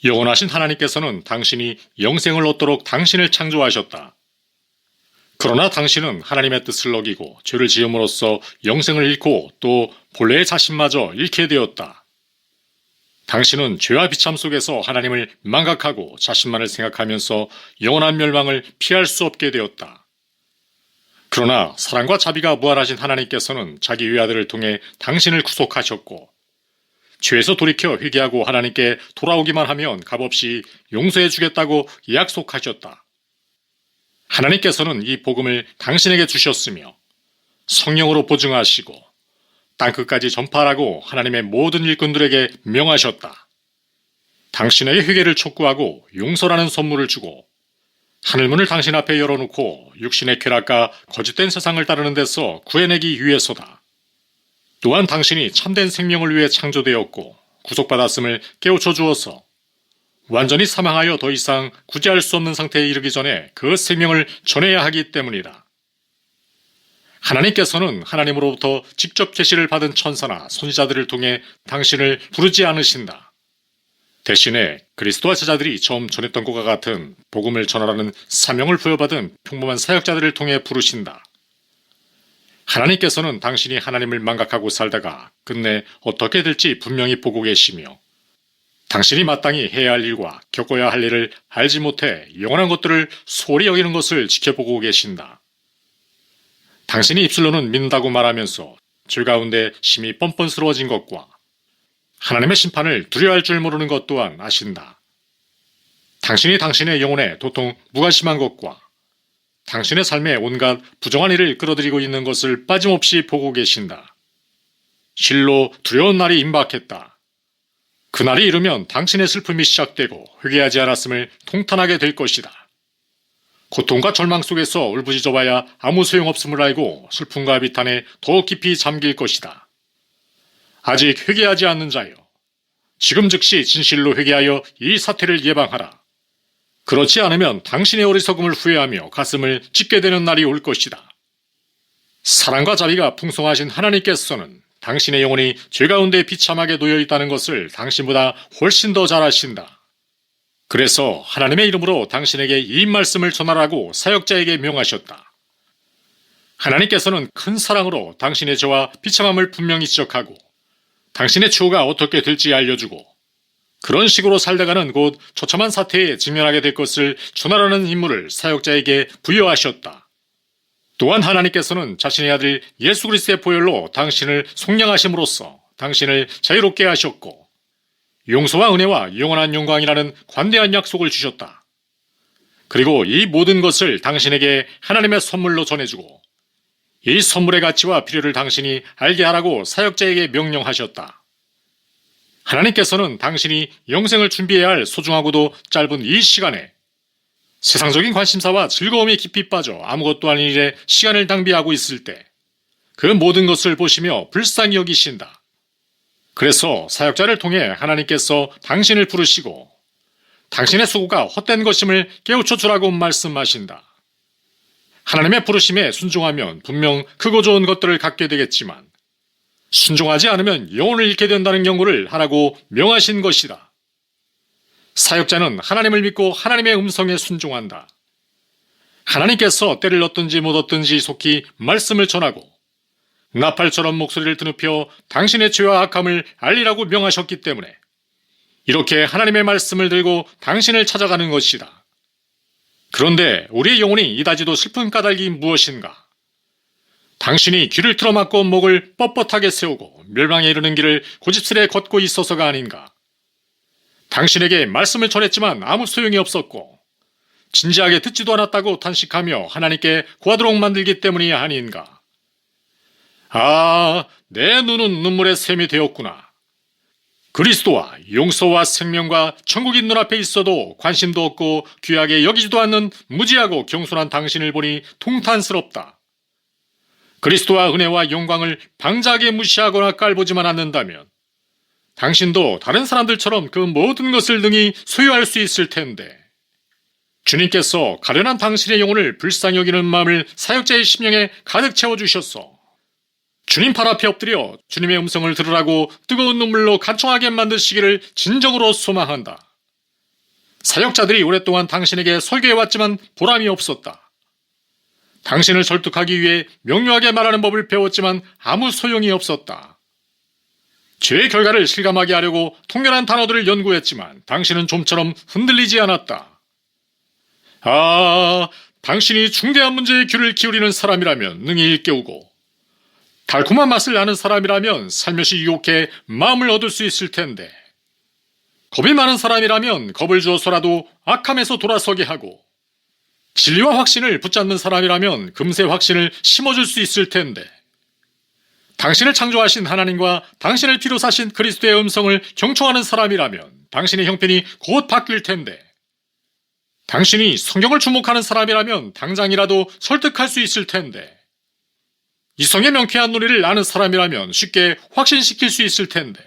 영원하신 하나님께서는 당신이 영생을 얻도록 당신을 창조하셨다. 그러나 당신은 하나님의 뜻을 어기고 죄를 지음으로써 영생을 잃고 또 본래의 자신마저 잃게 되었다. 당신은 죄와 비참 속에서 하나님을 망각하고 자신만을 생각하면서 영원한 멸망을 피할 수 없게 되었다. 그러나 사랑과 자비가 무한하신 하나님께서는 자기 외아들을 통해 당신을 구속하셨고 죄에서 돌이켜 회개하고 하나님께 돌아오기만 하면 값없이 용서해 주겠다고 약속하셨다. 하나님께서는 이 복음을 당신에게 주셨으며 성령으로 보증하시고 땅끝까지 전파하라고 하나님의 모든 일꾼들에게 명하셨다. 당신에게 회개를 촉구하고 용서라는 선물을 주고 하늘문을 당신 앞에 열어놓고 육신의 쾌락과 거짓된 세상을 따르는 데서 구해내기 위해서다. 또한 당신이 참된 생명을 위해 창조되었고 구속받았음을 깨우쳐 주어서 완전히 사망하여 더 이상 구제할 수 없는 상태에 이르기 전에 그 생명을 전해야 하기 때문이다. 하나님께서는 하나님으로부터 직접 계시를 받은 천사나 선지자들을 통해 당신을 부르지 않으신다. 대신에 그리스도와 제자들이 처음 전했던 것과 같은 복음을 전하라는 사명을 부여받은 평범한 사역자들을 통해 부르신다. 하나님께서는 당신이 하나님을 망각하고 살다가 끝내 어떻게 될지 분명히 보고 계시며 당신이 마땅히 해야 할 일과 겪어야 할 일을 알지 못해 영원한 것들을 소홀히 여기는 것을 지켜보고 계신다. 당신이 입술로는 믿는다고 말하면서 죄 가운데 심히 뻔뻔스러워진 것과 하나님의 심판을 두려워할 줄 모르는 것 또한 아신다. 당신이 당신의 영혼에 도통 무관심한 것과 당신의 삶에 온갖 부정한 일을 끌어들이고 있는 것을 빠짐없이 보고 계신다. 실로 두려운 날이 임박했다. 그날이 이르면 당신의 슬픔이 시작되고 회개하지 않았음을 통탄하게 될 것이다. 고통과 절망 속에서 울부짖어봐야 아무 소용없음을 알고 슬픔과 비탄에 더욱 깊이 잠길 것이다. 아직 회개하지 않는 자여, 지금 즉시 진실로 회개하여 이 사태를 예방하라. 그렇지 않으면 당신의 어리석음을 후회하며 가슴을 찢게 되는 날이 올 것이다. 사랑과 자비가 풍성하신 하나님께서는 당신의 영혼이 죄 가운데 비참하게 놓여 있다는 것을 당신보다 훨씬 더 잘 아신다. 그래서 하나님의 이름으로 당신에게 이 말씀을 전하라고 사역자에게 명하셨다. 하나님께서는 큰 사랑으로 당신의 죄와 비참함을 분명히 지적하고 당신의 추후가 어떻게 될지 알려주고 그런 식으로 살다가는 곧 처참한 사태에 직면하게 될 것을 전하라는 임무를 사역자에게 부여하셨다. 또한 하나님께서는 자신의 아들 예수 그리스도의 보혈로 당신을 속량하심으로써 당신을 자유롭게 하셨고 용서와 은혜와 영원한 영광이라는 관대한 약속을 주셨다. 그리고 이 모든 것을 당신에게 하나님의 선물로 전해주고 이 선물의 가치와 필요를 당신이 알게 하라고 사역자에게 명령하셨다. 하나님께서는 당신이 영생을 준비해야 할 소중하고도 짧은 이 시간에 세상적인 관심사와 즐거움에 깊이 빠져 아무것도 아닌 일에 시간을 낭비하고 있을 때 그 모든 것을 보시며 불쌍히 여기신다. 그래서 사역자를 통해 하나님께서 당신을 부르시고 당신의 수고가 헛된 것임을 깨우쳐 주라고 말씀하신다. 하나님의 부르심에 순종하면 분명 크고 좋은 것들을 갖게 되겠지만 순종하지 않으면 영혼을 잃게 된다는 경고를 하라고 명하신 것이다. 사역자는 하나님을 믿고 하나님의 음성에 순종한다. 하나님께서 때를 얻든지 못 얻든지 속히 말씀을 전하고 나팔처럼 목소리를 드높여 당신의 죄와 악함을 알리라고 명하셨기 때문에 이렇게 하나님의 말씀을 들고 당신을 찾아가는 것이다. 그런데 우리의 영혼이 이다지도 슬픈 까닭이 무엇인가? 당신이 귀를 틀어막고 목을 뻣뻣하게 세우고 멸망에 이르는 길을 고집스레 걷고 있어서가 아닌가? 당신에게 말씀을 전했지만 아무 소용이 없었고 진지하게 듣지도 않았다고 탄식하며 하나님께 구하도록 만들기 때문이 아닌가? 아, 내 눈은 눈물의 샘이 되었구나. 그리스도와 용서와 생명과 천국이 눈앞에 있어도 관심도 없고 귀하게 여기지도 않는 무지하고 경솔한 당신을 보니 통탄스럽다. 그리스도와 은혜와 영광을 방자하게 무시하거나 깔보지만 않는다면 당신도 다른 사람들처럼 그 모든 것을 능히 소유할 수 있을 텐데 주님께서 가련한 당신의 영혼을 불쌍히 여기는 마음을 사역자의 심령에 가득 채워주셨어. 주님 발 앞에 엎드려 주님의 음성을 들으라고 뜨거운 눈물로 간청하게 만드시기를 진정으로 소망한다. 사역자들이 오랫동안 당신에게 설교해왔지만 보람이 없었다. 당신을 설득하기 위해 명료하게 말하는 법을 배웠지만 아무 소용이 없었다. 죄의 결과를 실감하게 하려고 통렬한 단어들을 연구했지만 당신은 좀처럼 흔들리지 않았다. 당신이 중대한 문제에 귀를 기울이는 사람이라면 능히 일깨우고 달콤한 맛을 아는 사람이라면 살며시 유혹해 마음을 얻을 수 있을 텐데 겁이 많은 사람이라면 겁을 주어서라도 악함에서 돌아서게 하고 진리와 확신을 붙잡는 사람이라면 금세 확신을 심어줄 수 있을 텐데 당신을 창조하신 하나님과 당신을 피로 사신 그리스도의 음성을 경청하는 사람이라면 당신의 형편이 곧 바뀔 텐데 당신이 성경을 주목하는 사람이라면 당장이라도 설득할 수 있을 텐데 이성의 명쾌한 논리를 아는 사람이라면 쉽게 확신시킬 수 있을 텐데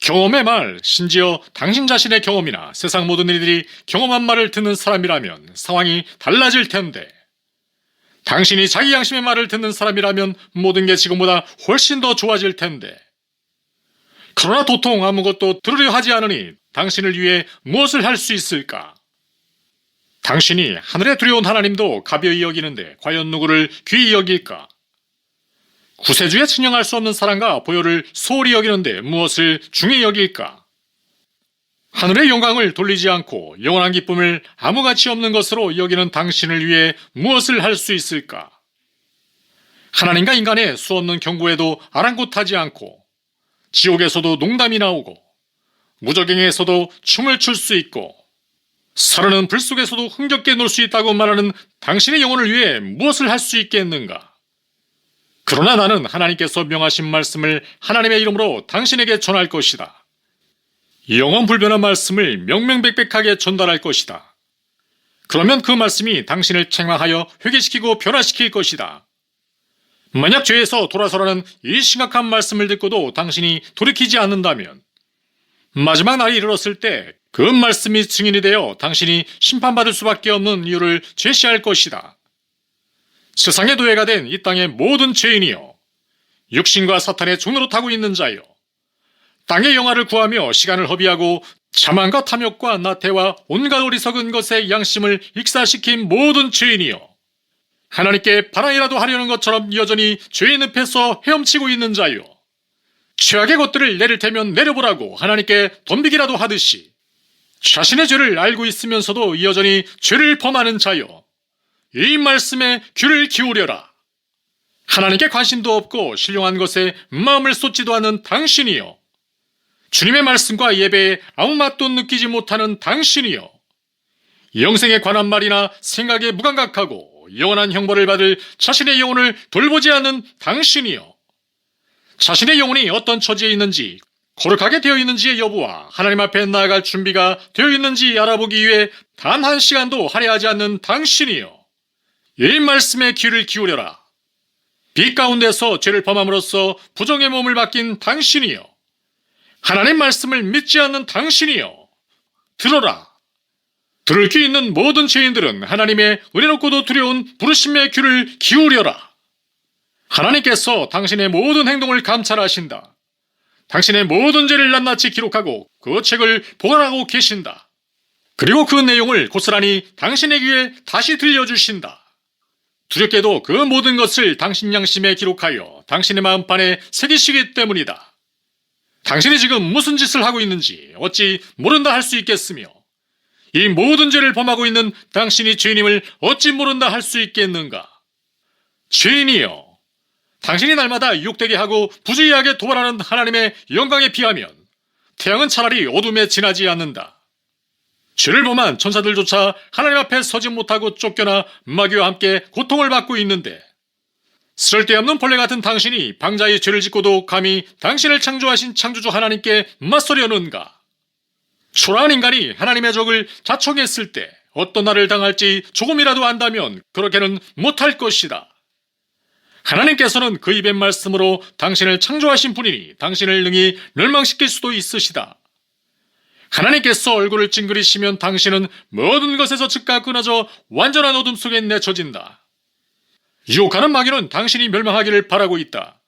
경험의 말, 심지어 당신 자신의 경험이나 세상 모든 이들이 경험한 말을 듣는 사람이라면 상황이 달라질 텐데 당신이 자기 양심의 말을 듣는 사람이라면 모든 게 지금보다 훨씬 더 좋아질 텐데 그러나 도통 아무것도 들으려 하지 않으니 당신을 위해 무엇을 할 수 있을까? 당신이 하늘에 두려운 하나님도 가벼이 여기는데 과연 누구를 귀히 여길까? 구세주에 측량할 수 없는 사랑과 보혈을 소홀히 여기는데 무엇을 중히 여길까? 하늘의 영광을 돌리지 않고 영원한 기쁨을 아무 가치 없는 것으로 여기는 당신을 위해 무엇을 할 수 있을까? 하나님과 인간의 수없는 경고에도 아랑곳하지 않고 지옥에서도 농담이 나오고 무적행에서도 춤을 출 수 있고 사르는 불 속에서도 흥겹게 놀 수 있다고 말하는 당신의 영혼을 위해 무엇을 할 수 있겠는가? 그러나 나는 하나님께서 명하신 말씀을 하나님의 이름으로 당신에게 전할 것이다. 영원 불변한 말씀을 명명백백하게 전달할 것이다. 그러면 그 말씀이 당신을 책망하여 회개시키고 변화시킬 것이다. 만약 죄에서 돌아서라는 이 심각한 말씀을 듣고도 당신이 돌이키지 않는다면 마지막 날이 이르렀을 때 그 말씀이 증인이 되어 당신이 심판받을 수밖에 없는 이유를 제시할 것이다. 세상의 노예가 된 이 땅의 모든 죄인이여, 육신과 사탄의 종로로 타고 있는 자여, 땅의 영화를 구하며 시간을 허비하고 자만과 탐욕과 나태와 온갖 어리석은 것의 양심을 익사시킨 모든 죄인이여, 하나님께 반항이라도 하려는 것처럼 여전히 죄의 늪에서 헤엄치고 있는 자여, 최악의 것들을 내릴 테면 내려보라고 하나님께 덤비기라도 하듯이 자신의 죄를 알고 있으면서도 여전히 죄를 범하는 자여, 이 말씀에 귀를 기울여라. 하나님께 관심도 없고 신령한 것에 마음을 쏟지도 않는 당신이여, 주님의 말씀과 예배에 아무 맛도 느끼지 못하는 당신이여, 영생에 관한 말이나 생각에 무감각하고 영원한 형벌을 받을 자신의 영혼을 돌보지 않는 당신이여, 자신의 영혼이 어떤 처지에 있는지, 거룩하게 되어 있는지의 여부와 하나님 앞에 나아갈 준비가 되어 있는지 알아보기 위해 단 한 시간도 할애하지 않는 당신이여, 이 말씀에 귀를 기울여라. 빛 가운데서 죄를 범함으로써 부정의 몸을 맡긴 당신이여, 하나님 말씀을 믿지 않는 당신이여, 들어라. 들을 귀 있는 모든 죄인들은 하나님의 은혜롭고도 두려운 부르심의 귀를 기울여라. 하나님께서 당신의 모든 행동을 감찰하신다. 당신의 모든 죄를 낱낱이 기록하고 그 책을 보관하고 계신다. 그리고 그 내용을 고스란히 당신의 귀에 다시 들려주신다. 두렵게도 그 모든 것을 당신 양심에 기록하여 당신의 마음판에 새기시기 때문이다. 당신이 지금 무슨 짓을 하고 있는지 어찌 모른다 할 수 있겠으며, 이 모든 죄를 범하고 있는 당신이 죄인임을 어찌 모른다 할 수 있겠는가? 죄인이여, 당신이 날마다 유혹되게 하고 부주의하게 도발하는 하나님의 영광에 비하면 태양은 차라리 어둠에 지나지 않는다. 죄를 범한 천사들조차 하나님 앞에 서지 못하고 쫓겨나 마귀와 함께 고통을 받고 있는데, 쓸데없는 벌레 같은 당신이 방자의 죄를 짓고도 감히 당신을 창조하신 창조주 하나님께 맞서려는가? 초라한 인간이 하나님의 적을 자청했을 때 어떤 날을 당할지 조금이라도 안다면 그렇게는 못할 것이다. 하나님께서는 그 입의 말씀으로 당신을 창조하신 분이니 당신을 능히 멸망시킬 수도 있으시다. 하나님께서 얼굴을 찡그리시면 당신은 모든 것에서 즉각 끊어져 완전한 어둠 속에 내쳐진다. 유혹하는 마귀는 당신이 멸망하기를 바라고 있다.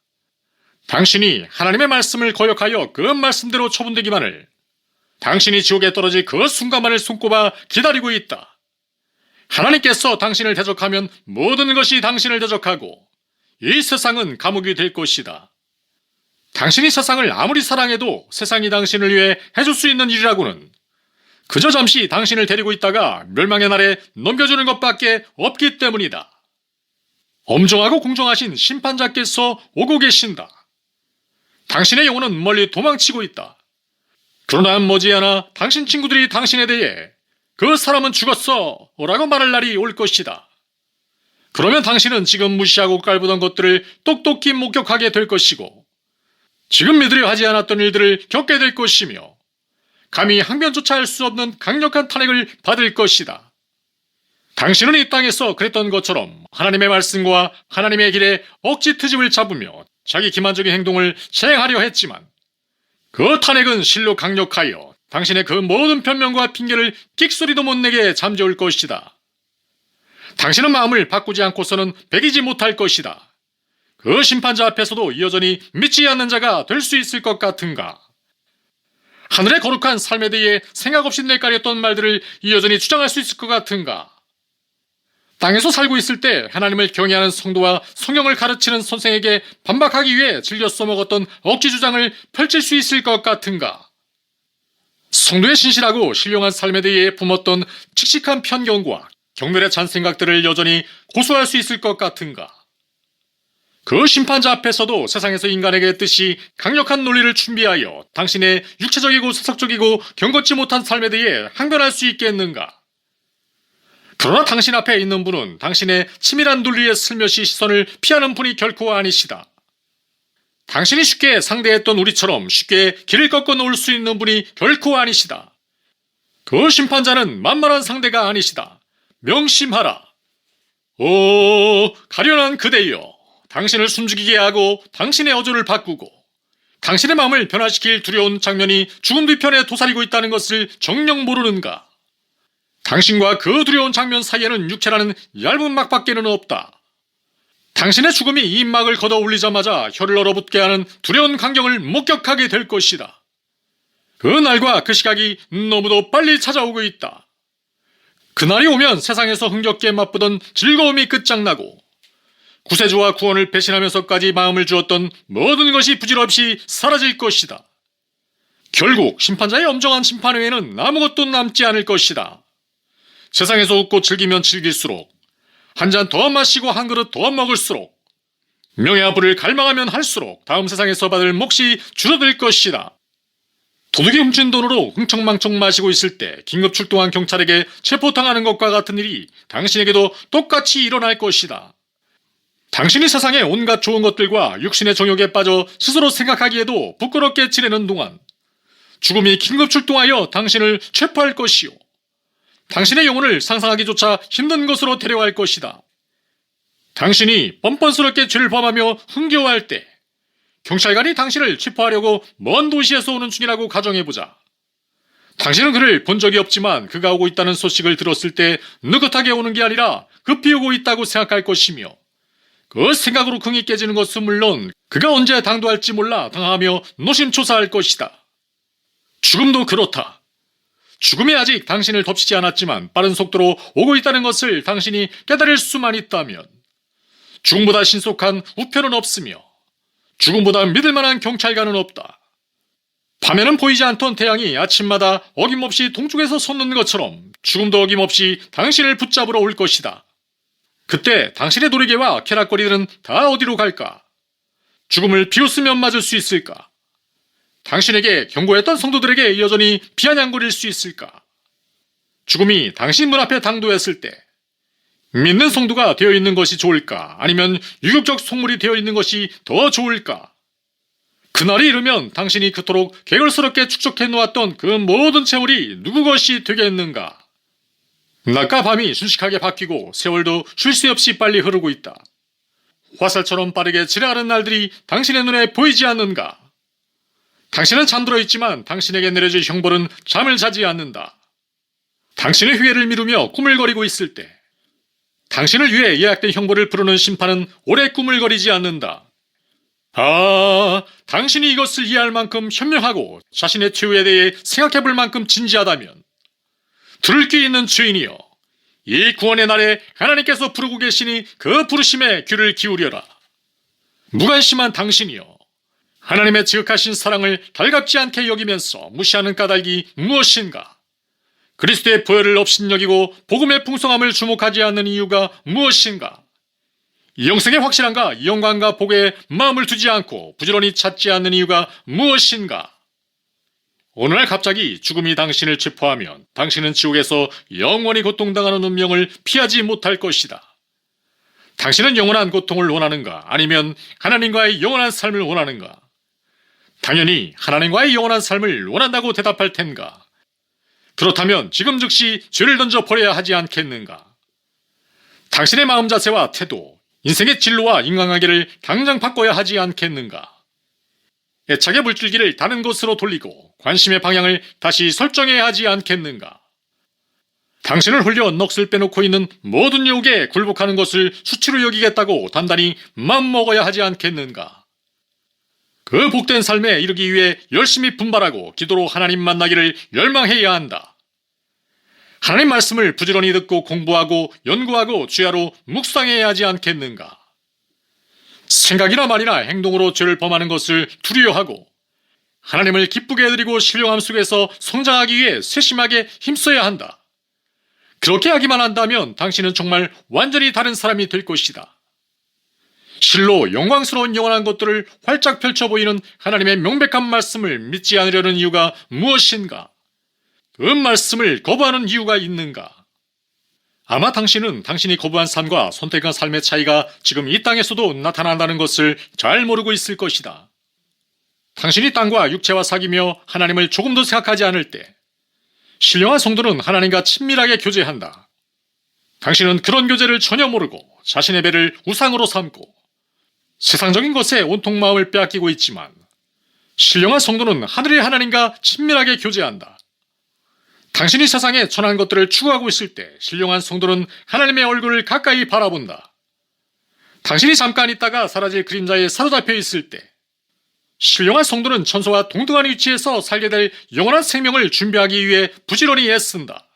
당신이 하나님의 말씀을 거역하여 그 말씀대로 처분되기만을, 당신이 지옥에 떨어질 그 순간만을 손꼽아 기다리고 있다. 하나님께서 당신을 대적하면 모든 것이 당신을 대적하고 이 세상은 감옥이 될 것이다. 당신이 세상을 아무리 사랑해도 세상이 당신을 위해 해줄 수 있는 일이라고는 그저 잠시 당신을 데리고 있다가 멸망의 날에 넘겨주는 것밖에 없기 때문이다. 엄정하고 공정하신 심판자께서 오고 계신다. 당신의 영혼은 멀리 도망치고 있다. 그러나 머지않아 당신 친구들이 당신에 대해 그 사람은 죽었어 라고 말할 날이 올 것이다. 그러면 당신은 지금 무시하고 깔보던 것들을 똑똑히 목격하게 될 것이고 지금 믿으려 하지 않았던 일들을 겪게 될 것이며 감히 항변조차 할 수 없는 강력한 탄핵을 받을 것이다. 당신은 이 땅에서 그랬던 것처럼 하나님의 말씀과 하나님의 길에 억지 트집을 잡으며 자기 기만적인 행동을 시행하려 했지만 그 탄핵은 실로 강력하여 당신의 그 모든 변명과 핑계를 끽소리도 못 내게 잠재울 것이다. 당신은 마음을 바꾸지 않고서는 배기지 못할 것이다. 그 심판자 앞에서도 여전히 믿지 않는 자가 될 수 있을 것 같은가? 하늘의 거룩한 삶에 대해 생각 없이 내까렸던 말들을 여전히 주장할 수 있을 것 같은가? 땅에서 살고 있을 때 하나님을 경외하는 성도와 성경을 가르치는 선생에게 반박하기 위해 즐겨 써먹었던 억지 주장을 펼칠 수 있을 것 같은가? 성도의 신실하고 신령한 삶에 대해 품었던 칙칙한 편견과 경멸의 잔생각들을 여전히 고수할 수 있을 것 같은가? 그 심판자 앞에서도 세상에서 인간에게 뜻이 강력한 논리를 준비하여 당신의 육체적이고 세속적이고 경건치 못한 삶에 대해 항변할 수 있겠는가? 그러나 당신 앞에 있는 분은 당신의 치밀한 논리에 슬며시 시선을 피하는 분이 결코 아니시다. 당신이 쉽게 상대했던 우리처럼 쉽게 길을 꺾어 놓을 수 있는 분이 결코 아니시다. 그 심판자는 만만한 상대가 아니시다. 명심하라. 오, 가련한 그대여. 당신을 숨죽이게 하고 당신의 어조를 바꾸고 당신의 마음을 변화시킬 두려운 장면이 죽음 뒤편에 도사리고 있다는 것을 정녕 모르는가? 당신과 그 두려운 장면 사이에는 육체라는 얇은 막밖에는 없다. 당신의 죽음이 이 막을 걷어 올리자마자 혀를 얼어붙게 하는 두려운 광경을 목격하게 될 것이다. 그 날과 그 시각이 너무도 빨리 찾아오고 있다. 그날이 오면 세상에서 흥겹게 맛보던 즐거움이 끝장나고 구세주와 구원을 배신하면서까지 마음을 주었던 모든 것이 부질없이 사라질 것이다. 결국 심판자의 엄정한 심판 외에는 아무것도 남지 않을 것이다. 세상에서 웃고 즐기면 즐길수록 한 잔 더 마시고 한 그릇 더 먹을수록 명예와 부를 갈망하면 할수록 다음 세상에서 받을 몫이 줄어들 것이다. 도둑이 훔친 돈으로 흥청망청 마시고 있을 때 긴급 출동한 경찰에게 체포당하는 것과 같은 일이 당신에게도 똑같이 일어날 것이다. 당신이 세상의 온갖 좋은 것들과 육신의 정욕에 빠져 스스로 생각하기에도 부끄럽게 지내는 동안 죽음이 긴급 출동하여 당신을 체포할 것이요. 당신의 영혼을 상상하기조차 힘든 곳으로 데려갈 것이다. 당신이 뻔뻔스럽게 죄를 범하며 흥겨워할 때 경찰관이 당신을 체포하려고 먼 도시에서 오는 중이라고 가정해보자. 당신은 그를 본 적이 없지만 그가 오고 있다는 소식을 들었을 때 느긋하게 오는 게 아니라 급히 오고 있다고 생각할 것이며 그 생각으로 긍이 깨지는 것은 물론 그가 언제 당도할지 몰라 당하며 노심초사할 것이다. 죽음도 그렇다. 죽음이 아직 당신을 덮치지 않았지만 빠른 속도로 오고 있다는 것을 당신이 깨달을 수만 있다면 죽음보다 신속한 우편은 없으며 죽음보다 믿을 만한 경찰관은 없다. 밤에는 보이지 않던 태양이 아침마다 어김없이 동쪽에서 솟는 것처럼 죽음도 어김없이 당신을 붙잡으러 올 것이다. 그때 당신의 노리개와 캐락거리들은 다 어디로 갈까? 죽음을 비웃으면 맞을 수 있을까? 당신에게 경고했던 성도들에게 여전히 비아냥거릴 수 있을까? 죽음이 당신 문 앞에 당도했을 때 믿는 성도가 되어 있는 것이 좋을까? 아니면 유격적 속물이 되어 있는 것이 더 좋을까? 그날이 이르면 당신이 그토록 개걸스럽게 축적해 놓았던 그 모든 재물이 누구 것이 되겠는가? 낮과 밤이 순식하게 바뀌고 세월도 쉴 새 없이 빨리 흐르고 있다. 화살처럼 빠르게 지나가는 날들이 당신의 눈에 보이지 않는가? 당신은 잠들어 있지만 당신에게 내려질 형벌은 잠을 자지 않는다. 당신의 후회를 미루며 꾸물거리고 있을 때 당신을 위해 예약된 형벌을 부르는 심판은 오래 꾸물거리지 않는다. 당신이 이것을 이해할 만큼 현명하고 자신의 최후에 대해 생각해 볼 만큼 진지하다면 들을 귀 있는 죄인이여, 이 구원의 날에 하나님께서 부르고 계시니 그 부르심에 귀를 기울여라. 무관심한 당신이여, 하나님의 지극하신 사랑을 달갑지 않게 여기면서 무시하는 까닭이 무엇인가? 그리스도의 보혈을 업신여기고 복음의 풍성함을 주목하지 않는 이유가 무엇인가? 이 영생의 확실함과 이 영광과 복에 마음을 두지 않고 부지런히 찾지 않는 이유가 무엇인가? 오늘날 갑자기 죽음이 당신을 체포하면 당신은 지옥에서 영원히 고통당하는 운명을 피하지 못할 것이다. 당신은 영원한 고통을 원하는가? 아니면 하나님과의 영원한 삶을 원하는가? 당연히 하나님과의 영원한 삶을 원한다고 대답할 텐가? 그렇다면 지금 즉시 죄를 던져 버려야 하지 않겠는가? 당신의 마음 자세와 태도, 인생의 진로와 인간관계를 당장 바꿔야 하지 않겠는가? 애착의 물줄기를 다른 곳으로 돌리고 관심의 방향을 다시 설정해야 하지 않겠는가? 당신을 홀려 넋을 빼놓고 있는 모든 유혹에 굴복하는 것을 수치로 여기겠다고 단단히 마음먹어야 하지 않겠는가? 그 복된 삶에 이르기 위해 열심히 분발하고 기도로 하나님 만나기를 열망해야 한다. 하나님 말씀을 부지런히 듣고 공부하고 연구하고 주야로 묵상해야 하지 않겠는가? 생각이나 말이나 행동으로 죄를 범하는 것을 두려워하고 하나님을 기쁘게 해드리고 신령함 속에서 성장하기 위해 세심하게 힘써야 한다. 그렇게 하기만 한다면 당신은 정말 완전히 다른 사람이 될 것이다. 실로 영광스러운 영원한 것들을 활짝 펼쳐 보이는 하나님의 명백한 말씀을 믿지 않으려는 이유가 무엇인가? 그 말씀을 거부하는 이유가 있는가? 아마 당신은 당신이 거부한 삶과 선택한 삶의 차이가 지금 이 땅에서도 나타난다는 것을 잘 모르고 있을 것이다. 당신이 땅과 육체와 사귀며 하나님을 조금도 생각하지 않을 때 신령한 성도는 하나님과 친밀하게 교제한다. 당신은 그런 교제를 전혀 모르고 자신의 배를 우상으로 삼고 세상적인 것에 온통 마음을 빼앗기고 있지만 신령한 성도는 하늘의 하나님과 친밀하게 교제한다. 당신이 세상에 천한 것들을 추구하고 있을 때 신령한 성도는 하나님의 얼굴을 가까이 바라본다. 당신이 잠깐 있다가 사라질 그림자에 사로잡혀 있을 때 신령한 성도는 천사와 동등한 위치에서 살게 될 영원한 생명을 준비하기 위해 부지런히 애쓴다.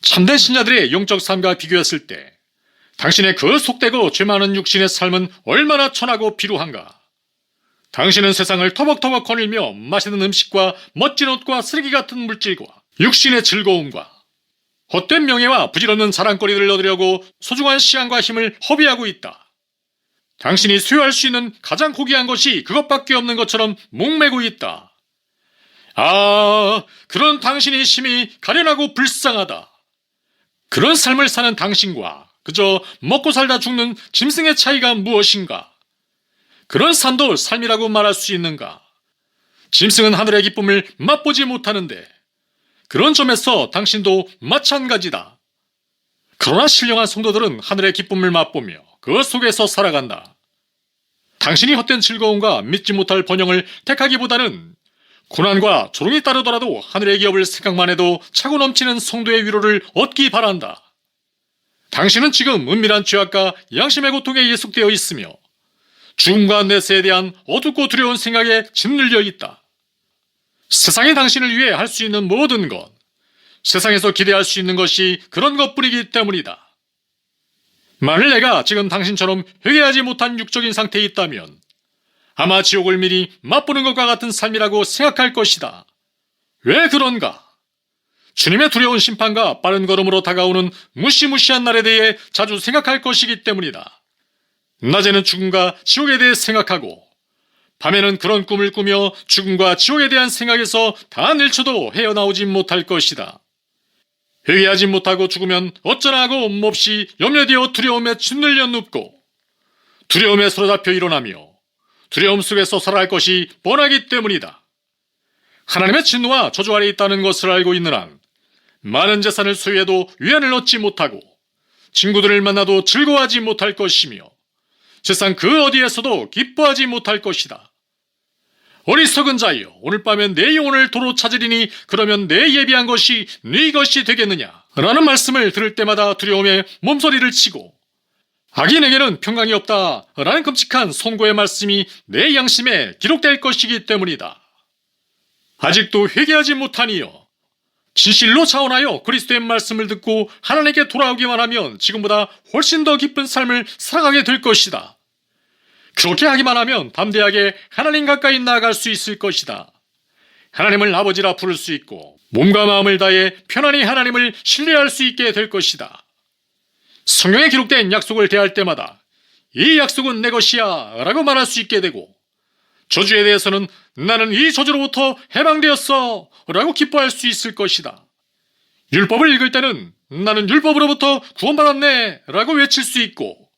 참된 신자들의 영적 삶과 비교했을 때 당신의 그 속되고 죄 많은 육신의 삶은 얼마나 천하고 비루한가. 당신은 세상을 터벅터벅 거닐며 맛있는 음식과 멋진 옷과 쓰레기 같은 물질과 육신의 즐거움과 헛된 명예와 부질없는 자랑거리를 얻으려고 소중한 시간과 힘을 허비하고 있다. 당신이 소유할 수 있는 가장 고귀한 것이 그것밖에 없는 것처럼 목매고 있다. 그런 당신이 심히 가련하고 불쌍하다. 그런 삶을 사는 당신과 그저 먹고 살다 죽는 짐승의 차이가 무엇인가? 그런 삶도 삶이라고 말할 수 있는가? 짐승은 하늘의 기쁨을 맛보지 못하는데 그런 점에서 당신도 마찬가지다. 그러나 신령한 성도들은 하늘의 기쁨을 맛보며 그 속에서 살아간다. 당신이 헛된 즐거움과 믿지 못할 번영을 택하기보다는 고난과 조롱이 따르더라도 하늘의 기업을 생각만 해도 차고 넘치는 성도의 위로를 얻기 바란다. 당신은 지금 은밀한 죄악과 양심의 고통에 예속되어 있으며 죽음과 내세에 대한 어둡고 두려운 생각에 짓눌려 있다. 세상이 당신을 위해 할 수 있는 모든 것, 세상에서 기대할 수 있는 것이 그런 것뿐이기 때문이다. 만일 내가 지금 당신처럼 회개하지 못한 육적인 상태에 있다면 아마 지옥을 미리 맛보는 것과 같은 삶이라고 생각할 것이다. 왜 그런가? 주님의 두려운 심판과 빠른 걸음으로 다가오는 무시무시한 날에 대해 자주 생각할 것이기 때문이다. 낮에는 죽음과 지옥에 대해 생각하고 밤에는 그런 꿈을 꾸며 죽음과 지옥에 대한 생각에서 단 1초도 헤어나오지 못할 것이다. 회개하지 못하고 죽으면 어쩌나 하고 몹시 염려되어 두려움에 짓눌려 눕고 두려움에 사로잡혀 일어나며 두려움 속에서 살아갈 것이 뻔하기 때문이다. 하나님의 진노와 저주 아래 있다는 것을 알고 있는 한 많은 재산을 소유해도 위안을 얻지 못하고 친구들을 만나도 즐거워하지 못할 것이며 세상 그 어디에서도 기뻐하지 못할 것이다. 어리석은 자여, 오늘 밤엔 내 영혼을 도로 찾으리니 그러면 내 예비한 것이 네 것이 되겠느냐? 라는 말씀을 들을 때마다 두려움에 몸서리를 치고 악인에게는 평강이 없다 라는 끔찍한 선고의 말씀이 내 양심에 기록될 것이기 때문이다. 아직도 회개하지 못하니여 진실로 자원하여 그리스도의 말씀을 듣고 하나님께 돌아오기만 하면 지금보다 훨씬 더 기쁜 삶을 살아가게 될 것이다. 그렇게 하기만 하면 담대하게 하나님 가까이 나아갈 수 있을 것이다. 하나님을 아버지라 부를 수 있고 몸과 마음을 다해 편안히 하나님을 신뢰할 수 있게 될 것이다. 성경에 기록된 약속을 대할 때마다 이 약속은 내 것이야 라고 말할 수 있게 되고, 저주에 대해서는 나는 이 저주로부터 해방되었어 라고 기뻐할 수 있을 것이다. 율법을 읽을 때는 나는 율법으로부터 구원받았네 라고 외칠 수 있고,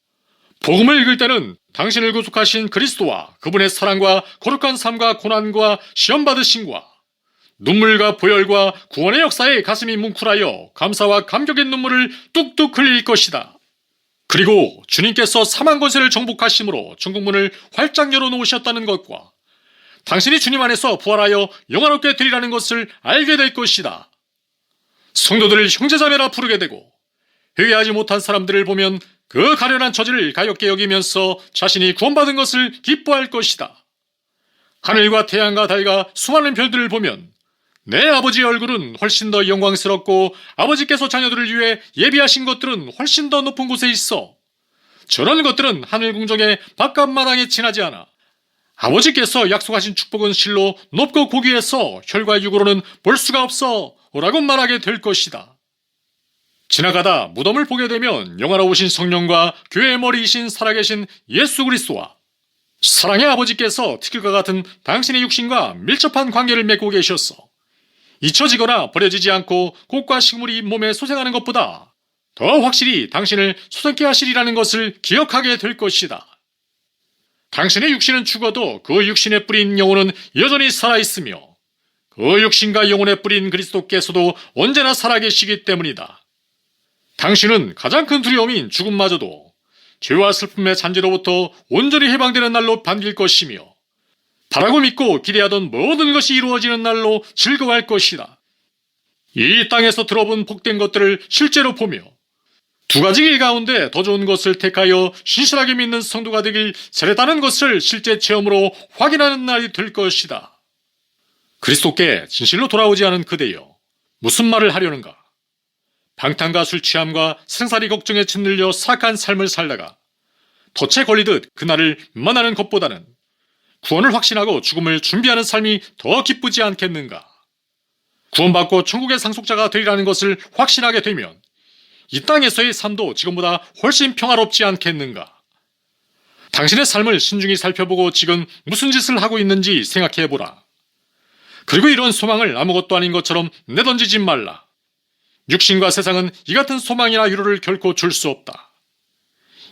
복음을 읽을 때는 당신을 구속하신 그리스도와 그분의 사랑과 거룩한 삶과 고난과 시험받으심과 눈물과 보혈과 구원의 역사에 가슴이 뭉클하여 감사와 감격의 눈물을 뚝뚝 흘릴 것이다. 그리고 주님께서 사망 권세를 정복하심으로 천국문을 활짝 열어놓으셨다는 것과 당신이 주님 안에서 부활하여 영화롭게 되리라는 것을 알게 될 것이다. 성도들을 형제자매라 부르게 되고, 회개하지 못한 사람들을 보면 그 가련한 처지를 가볍게 여기면서 자신이 구원받은 것을 기뻐할 것이다. 하늘과 태양과 달과 수많은 별들을 보면 내 아버지의 얼굴은 훨씬 더 영광스럽고 아버지께서 자녀들을 위해 예비하신 것들은 훨씬 더 높은 곳에 있어. 저런 것들은 하늘 궁정의 바깥마당에 지나지 않아. 아버지께서 약속하신 축복은 실로 높고 고귀해서 혈과 육으로는 볼 수가 없어 라고 말하게 될 것이다. 지나가다 무덤을 보게 되면 영화로우신 성령과 교회의 머리이신 살아계신 예수 그리스도와 사랑의 아버지께서 티끌과 같은 당신의 육신과 밀접한 관계를 맺고 계셨어. 잊혀지거나 버려지지 않고 꽃과 식물이 몸에 솟아나는 것보다 더 확실히 당신을 솟게 하시리라는 것을 기억하게 될 것이다. 당신의 육신은 죽어도 그 육신에 뿌린 영혼은 여전히 살아있으며 그 육신과 영혼에 뿌린 그리스도께서도 언제나 살아계시기 때문이다. 당신은 가장 큰 두려움인 죽음마저도 죄와 슬픔의 잔재로부터 온전히 해방되는 날로 반길 것이며 바라고 믿고 기대하던 모든 것이 이루어지는 날로 즐거워할 것이다. 이 땅에서 들어본 복된 것들을 실제로 보며 두 가지 길 가운데 더 좋은 것을 택하여 신실하게 믿는 성도가 되길 잘했다는 것을 실제 체험으로 확인하는 날이 될 것이다. 그리스도께 진실로 돌아오지 않은 그대여, 무슨 말을 하려는가? 방탕과 술 취함과 생사리 걱정에 짓눌려 사악한 삶을 살다가 덫에 걸리듯 그날을 만나는 것보다는 구원을 확신하고 죽음을 준비하는 삶이 더 기쁘지 않겠는가? 구원받고 천국의 상속자가 되리라는 것을 확신하게 되면 이 땅에서의 삶도 지금보다 훨씬 평화롭지 않겠는가? 당신의 삶을 신중히 살펴보고 지금 무슨 짓을 하고 있는지 생각해보라. 그리고 이런 소망을 아무것도 아닌 것처럼 내던지지 말라. 육신과 세상은 이 같은 소망이나 위로를 결코 줄 수 없다.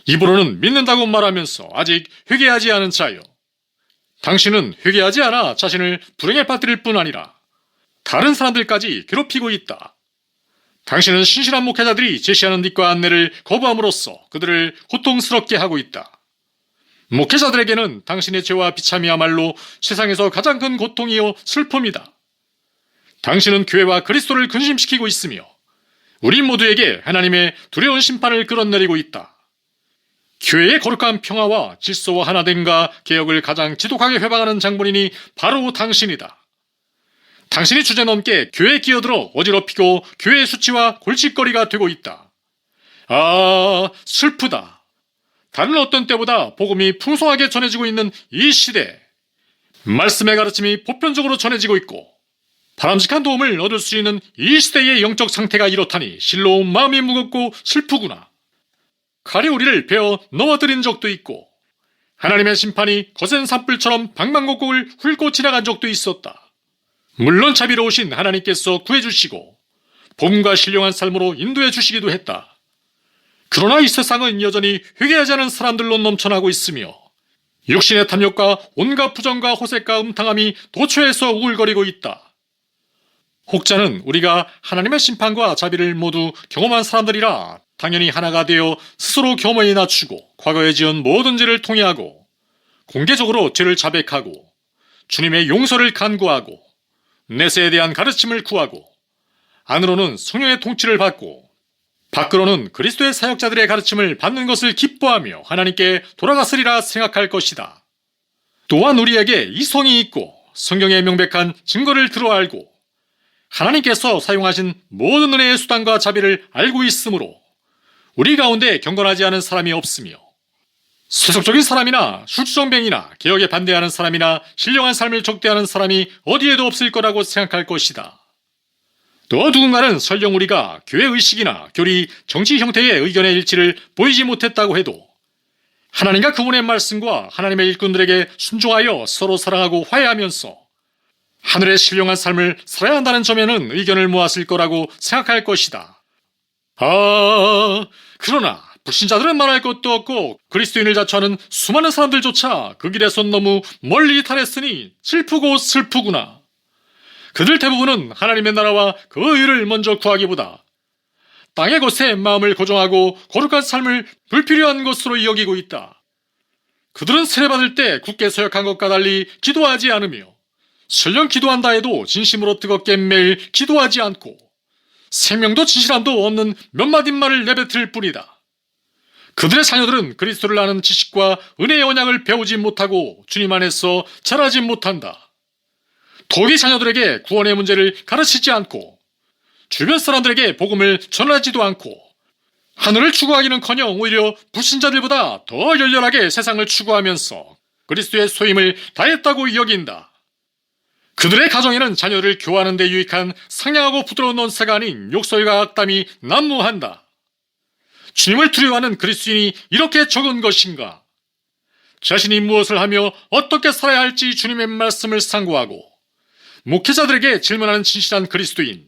입으로는 믿는다고 말하면서 아직 회개하지 않은 자여, 당신은 회개하지 않아 자신을 불행에 빠뜨릴 뿐 아니라 다른 사람들까지 괴롭히고 있다. 당신은 신실한 목회자들이 제시하는 뒷과 안내를 거부함으로써 그들을 고통스럽게 하고 있다. 목회자들에게는 당신의 죄와 비참이야말로 세상에서 가장 큰 고통이요 슬픔이다. 당신은 교회와 그리스도를 근심시키고 있으며 우리 모두에게 하나님의 두려운 심판을 끌어내리고 있다. 교회의 거룩한 평화와 질서와 하나됨과 개혁을 가장 지독하게 회방하는 장본인이 바로 당신이다. 당신이 주제넘게 교회에 끼어들어 어지럽히고 교회의 수치와 골칫거리가 되고 있다. 아, 슬프다. 다른 어떤 때보다 복음이 풍성하게 전해지고 있는 이 시대, 말씀의 가르침이 보편적으로 전해지고 있고 바람직한 도움을 얻을 수 있는 이 시대의 영적 상태가 이렇다니 실로 마음이 무겁고 슬프구나. 칼이 우리를 베어 넘어뜨린 적도 있고 하나님의 심판이 거센 산불처럼 방방곡곡을 훑고 지나간 적도 있었다. 물론 자비로우신 하나님께서 구해주시고 복음과 신령한 삶으로 인도해 주시기도 했다. 그러나 이 세상은 여전히 회개하지 않은 사람들로 넘쳐나고 있으며 육신의 탐욕과 온갖 부정과 호색과 음탕함이 도처에서 우글거리고 있다. 혹자는 우리가 하나님의 심판과 자비를 모두 경험한 사람들이라 당연히 하나가 되어 스스로 겸허히 낮추고 과거에 지은 모든 죄를 통회하고 공개적으로 죄를 자백하고 주님의 용서를 간구하고 내세에 대한 가르침을 구하고 안으로는 성령의 통치를 받고 밖으로는 그리스도의 사역자들의 가르침을 받는 것을 기뻐하며 하나님께 돌아갔으리라 생각할 것이다. 또한 우리에게 이성이 있고 성경의 명백한 증거를 들어 알고 하나님께서 사용하신 모든 은혜의 수단과 자비를 알고 있으므로 우리 가운데 경건하지 않은 사람이 없으며 세속적인 사람이나 술주정뱅이나 개혁에 반대하는 사람이나 신령한 삶을 적대하는 사람이 어디에도 없을 거라고 생각할 것이다. 또 누군가는 설령 우리가 교회 의식이나 교리, 정치 형태의 의견의 일치를 보이지 못했다고 해도 하나님과 그분의 말씀과 하나님의 일꾼들에게 순종하여 서로 사랑하고 화해하면서 하늘의 신령한 삶을 살아야 한다는 점에는 의견을 모았을 거라고 생각할 것이다. 그러나 불신자들은 말할 것도 없고 그리스도인을 자처하는 수많은 사람들조차 그 길에서 너무 멀리 이탈했으니 슬프고 슬프구나. 그들 대부분은 하나님의 나라와 그 의를 먼저 구하기보다 땅의 것에 마음을 고정하고 거룩한 삶을 불필요한 것으로 여기고 있다. 그들은 세례받을 때 굳게 서약한 것과 달리 기도하지 않으며 설령 기도한다 해도 진심으로 뜨겁게 매일 기도하지 않고 생명도 진실함도 없는 몇 마디 말을 내뱉을 뿐이다. 그들의 자녀들은 그리스도를 아는 지식과 은혜의 언약을 배우지 못하고 주님 안에서 자라지 못한다. 더욱이 자녀들에게 구원의 문제를 가르치지 않고 주변 사람들에게 복음을 전하지도 않고 하늘을 추구하기는커녕 오히려 불신자들보다 더 열렬하게 세상을 추구하면서 그리스도의 소임을 다했다고 여긴다. 그들의 가정에는 자녀를 교화하는 데 유익한 상냥하고 부드러운 언사가 아닌 욕설과 악담이 난무한다. 주님을 두려워하는 그리스도인이 이렇게 적은 것인가? 자신이 무엇을 하며 어떻게 살아야 할지 주님의 말씀을 상고하고 목회자들에게 질문하는 진실한 그리스도인,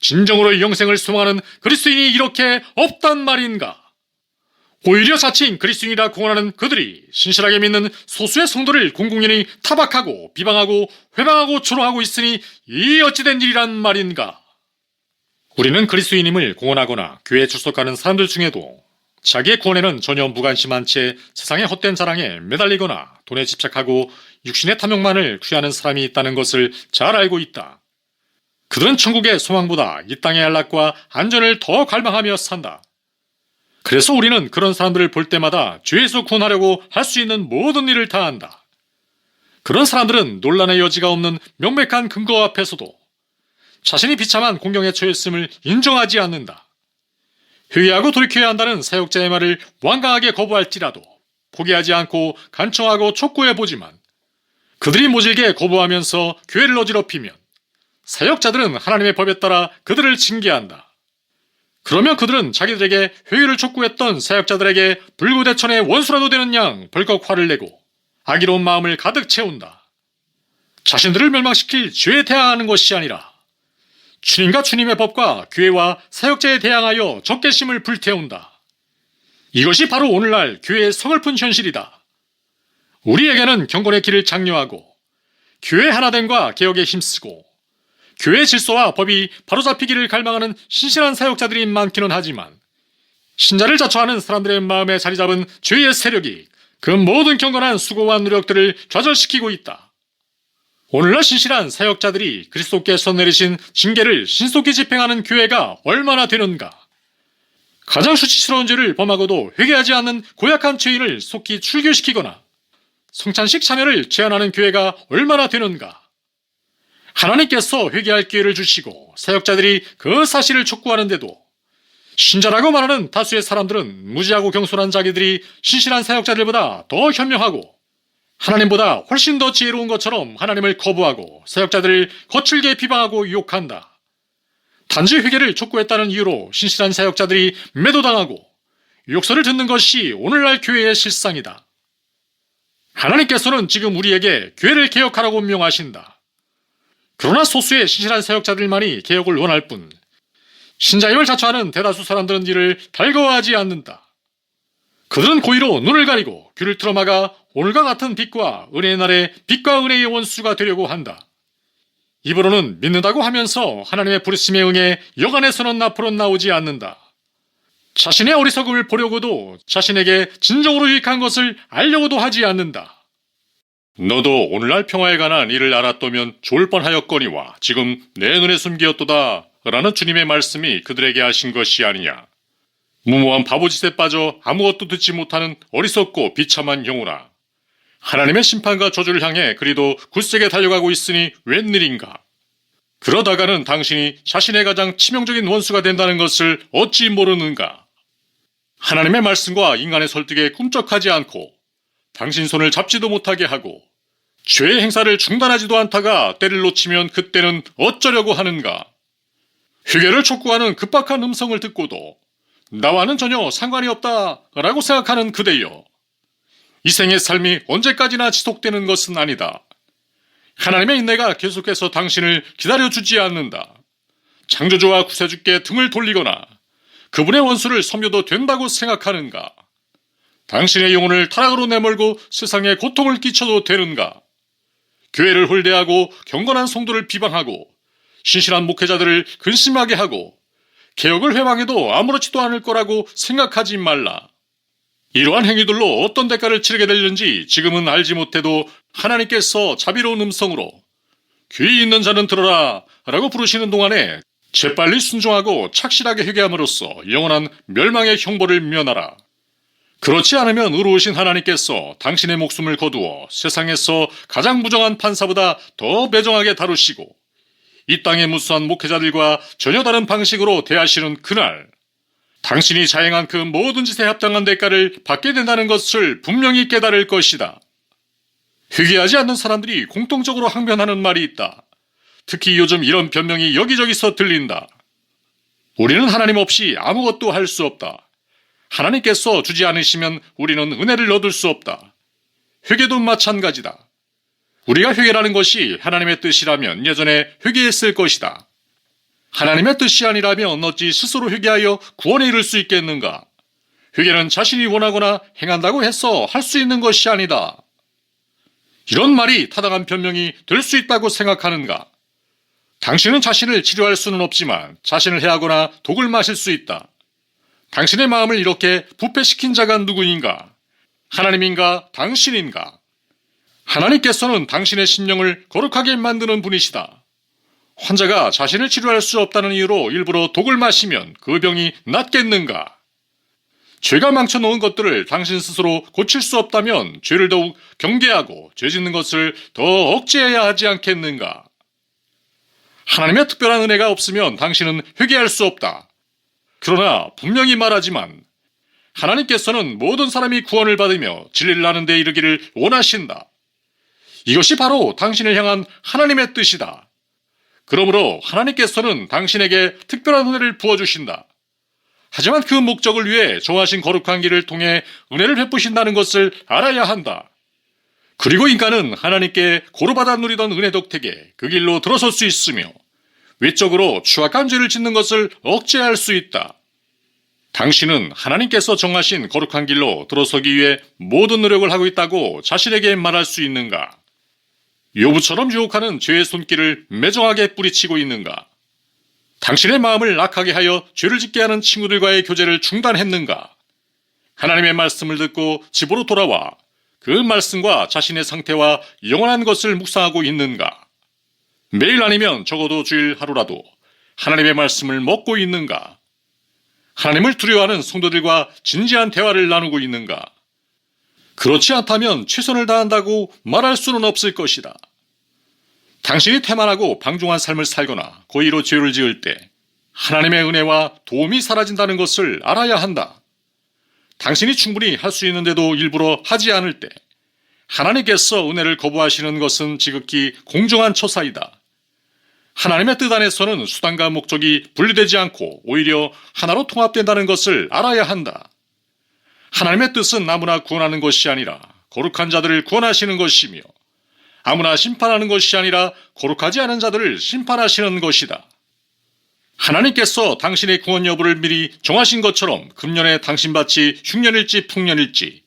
진정으로 영생을 소망하는 그리스도인이 이렇게 없단 말인가? 오히려 자칭 그리스도인이라 공언하는 그들이 신실하게 믿는 소수의 성도를 공공연히 타박하고 비방하고 회방하고 조롱하고 있으니 이 어찌된 일이란 말인가? 우리는 그리스도인임을 공언하거나 교회에 출석하는 사람들 중에도 자기의 구원에는 전혀 무관심한 채 세상의 헛된 자랑에 매달리거나 돈에 집착하고 육신의 탐욕만을 취하는 사람이 있다는 것을 잘 알고 있다. 그들은 천국의 소망보다 이 땅의 안락과 안전을 더 갈망하며 산다. 그래서 우리는 그런 사람들을 볼 때마다 죄에서 구원하려고 할 수 있는 모든 일을 다한다. 그런 사람들은 논란의 여지가 없는 명백한 근거 앞에서도 자신이 비참한 공경에 처했음을 인정하지 않는다. 회개하고 돌이켜야 한다는 사역자의 말을 완강하게 거부할지라도 포기하지 않고 간청하고 촉구해보지만 그들이 모질게 거부하면서 교회를 어지럽히면 사역자들은 하나님의 법에 따라 그들을 징계한다. 그러면 그들은 자기들에게 회개를 촉구했던 사역자들에게 불구대천의 원수라도 되는 양 벌컥 화를 내고 악의로운 마음을 가득 채운다. 자신들을 멸망시킬 죄에 대항하는 것이 아니라 주님과 주님의 법과 교회와 사역자에 대항하여 적개심을 불태운다. 이것이 바로 오늘날 교회의 서글픈 현실이다. 우리에게는 경건의 길을 장려하고 교회 하나됨과 개혁에 힘쓰고 교회 질서와 법이 바로잡히기를 갈망하는 신실한 사역자들이 많기는 하지만 신자를 자처하는 사람들의 마음에 자리잡은 죄의 세력이 그 모든 경건한 수고와 노력들을 좌절시키고 있다. 오늘날 신실한 사역자들이 그리스도께서 내리신 징계를 신속히 집행하는 교회가 얼마나 되는가? 가장 수치스러운 죄를 범하고도 회개하지 않는 고약한 죄인을 속히 출교시키거나 성찬식 참여를 제한하는 교회가 얼마나 되는가? 하나님께서 회개할 기회를 주시고 사역자들이 그 사실을 촉구하는데도 신자라고 말하는 다수의 사람들은 무지하고 경솔한 자기들이 신실한 사역자들보다 더 현명하고 하나님보다 훨씬 더 지혜로운 것처럼 하나님을 거부하고 사역자들을 거칠게 비방하고 욕한다. 단지 회개를 촉구했다는 이유로 신실한 사역자들이 매도당하고 욕설을 듣는 것이 오늘날 교회의 실상이다. 하나님께서는 지금 우리에게 교회를 개혁하라고 명하신다. 그러나 소수의 신실한 사역자들만이 개혁을 원할 뿐 신자임을 자처하는 대다수 사람들은 이를 달거워하지 않는다. 그들은 고의로 눈을 가리고 귀를 틀어막아 오늘과 같은 빛과 은혜의 날에 빛과 은혜의 원수가 되려고 한다. 입으로는 믿는다고 하면서 하나님의 부르심에 응해 여간에서는 앞으로 나오지 않는다. 자신의 어리석음을 보려고도 자신에게 진정으로 유익한 것을 알려고도 하지 않는다. 너도 오늘날 평화에 관한 일을 알았다면 좋을 뻔하였거니와 지금 내 눈에 숨기었도다 라는 주님의 말씀이 그들에게 하신 것이 아니냐. 무모한 바보짓에 빠져 아무것도 듣지 못하는 어리석고 비참한 영혼아. 하나님의 심판과 저주를 향해 그리도 굳세게 달려가고 있으니 웬일인가. 그러다가는 당신이 자신의 가장 치명적인 원수가 된다는 것을 어찌 모르는가. 하나님의 말씀과 인간의 설득에 꿈쩍하지 않고 당신 손을 잡지도 못하게 하고 죄의 행사를 중단하지도 않다가 때를 놓치면 그때는 어쩌려고 하는가. 휴게를 촉구하는 급박한 음성을 듣고도 나와는 전혀 상관이 없다라고 생각하는 그대여. 이 생의 삶이 언제까지나 지속되는 것은 아니다. 하나님의 인내가 계속해서 당신을 기다려주지 않는다. 창조주와 구세주께 등을 돌리거나 그분의 원수를 섬겨도 된다고 생각하는가? 당신의 영혼을 타락으로 내몰고 세상에 고통을 끼쳐도 되는가? 교회를 홀대하고 경건한 성도를 비방하고 신실한 목회자들을 근심하게 하고 개혁을 회방해도 아무렇지도 않을 거라고 생각하지 말라. 이러한 행위들로 어떤 대가를 치르게 되는지 지금은 알지 못해도 하나님께서 자비로운 음성으로 귀 있는 자는 들어라 라고 부르시는 동안에 재빨리 순종하고 착실하게 회개함으로써 영원한 멸망의 형벌을 면하라. 그렇지 않으면 의로우신 하나님께서 당신의 목숨을 거두어 세상에서 가장 무정한 판사보다 더 매정하게 다루시고 이 땅의 무수한 목회자들과 전혀 다른 방식으로 대하시는 그날, 당신이 자행한 그 모든 짓에 합당한 대가를 받게 된다는 것을 분명히 깨달을 것이다. 회개하지 않는 사람들이 공통적으로 항변하는 말이 있다. 특히 요즘 이런 변명이 여기저기서 들린다. 우리는 하나님 없이 아무것도 할 수 없다. 하나님께서 주지 않으시면 우리는 은혜를 얻을 수 없다. 회개도 마찬가지다. 우리가 회개라는 것이 하나님의 뜻이라면 예전에 회개했을 것이다. 하나님의 뜻이 아니라면 어찌 스스로 회개하여 구원에 이를 수 있겠는가? 회개는 자신이 원하거나 행한다고 해서 할 수 있는 것이 아니다. 이런 말이 타당한 변명이 될 수 있다고 생각하는가? 당신은 자신을 치료할 수는 없지만 자신을 해하거나 독을 마실 수 있다. 당신의 마음을 이렇게 부패시킨 자가 누구인가? 하나님인가? 당신인가? 하나님께서는 당신의 심령을 거룩하게 만드는 분이시다. 환자가 자신을 치료할 수 없다는 이유로 일부러 독을 마시면 그 병이 낫겠는가? 죄가 망쳐놓은 것들을 당신 스스로 고칠 수 없다면 죄를 더욱 경계하고 죄 짓는 것을 더 억제해야 하지 않겠는가? 하나님의 특별한 은혜가 없으면 당신은 회개할 수 없다. 그러나 분명히 말하지만 하나님께서는 모든 사람이 구원을 받으며 진리를 아는 데 이르기를 원하신다. 이것이 바로 당신을 향한 하나님의 뜻이다. 그러므로 하나님께서는 당신에게 특별한 은혜를 부어주신다. 하지만 그 목적을 위해 정하신 거룩한 길을 통해 은혜를 베푸신다는 것을 알아야 한다. 그리고 인간은 하나님께 고로받아 누리던 은혜 덕택에 그 길로 들어설 수 있으며 외적으로 추악한 죄를 짓는 것을 억제할 수 있다. 당신은 하나님께서 정하신 거룩한 길로 들어서기 위해 모든 노력을 하고 있다고 자신에게 말할 수 있는가? 요부처럼 유혹하는 죄의 손길을 매정하게 뿌리치고 있는가? 당신의 마음을 악하게 하여 죄를 짓게 하는 친구들과의 교제를 중단했는가? 하나님의 말씀을 듣고 집으로 돌아와 그 말씀과 자신의 상태와 영원한 것을 묵상하고 있는가? 매일 아니면 적어도 주일 하루라도 하나님의 말씀을 먹고 있는가? 하나님을 두려워하는 성도들과 진지한 대화를 나누고 있는가? 그렇지 않다면 최선을 다한다고 말할 수는 없을 것이다. 당신이 태만하고 방종한 삶을 살거나 고의로 죄를 지을 때 하나님의 은혜와 도움이 사라진다는 것을 알아야 한다. 당신이 충분히 할 수 있는데도 일부러 하지 않을 때 하나님께서 은혜를 거부하시는 것은 지극히 공정한 처사이다. 하나님의 뜻 안에서는 수단과 목적이 분리되지 않고 오히려 하나로 통합된다는 것을 알아야 한다. 하나님의 뜻은 아무나 구원하는 것이 아니라 거룩한 자들을 구원하시는 것이며 아무나 심판하는 것이 아니라 거룩하지 않은 자들을 심판하시는 것이다. 하나님께서 당신의 구원 여부를 미리 정하신 것처럼 금년에 당신밭이 흉년일지 풍년일지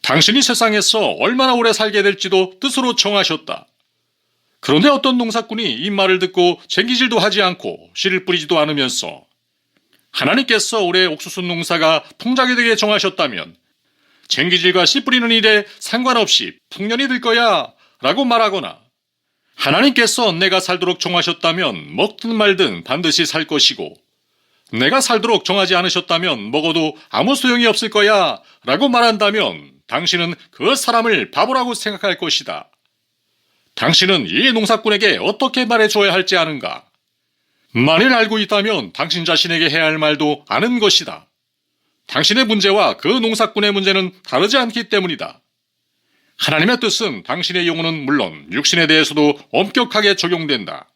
당신이 세상에서 얼마나 오래 살게 될지도 뜻으로 정하셨다. 그런데 어떤 농사꾼이 이 말을 듣고 쟁기질도 하지 않고 씨를 뿌리지도 않으면서 하나님께서 올해 옥수수 농사가 풍작이 되게 정하셨다면 쟁기질과 씨 뿌리는 일에 상관없이 풍년이 들 거야 라고 말하거나 하나님께서 내가 살도록 정하셨다면 먹든 말든 반드시 살 것이고 내가 살도록 정하지 않으셨다면 먹어도 아무 소용이 없을 거야 라고 말한다면 당신은 그 사람을 바보라고 생각할 것이다. 당신은 이 농사꾼에게 어떻게 말해줘야 할지 아는가? 만일 알고 있다면 당신 자신에게 해야 할 말도 아는 것이다. 당신의 문제와 그 농사꾼의 문제는 다르지 않기 때문이다. 하나님의 뜻은 당신의 영혼은 물론 육신에 대해서도 엄격하게 적용된다.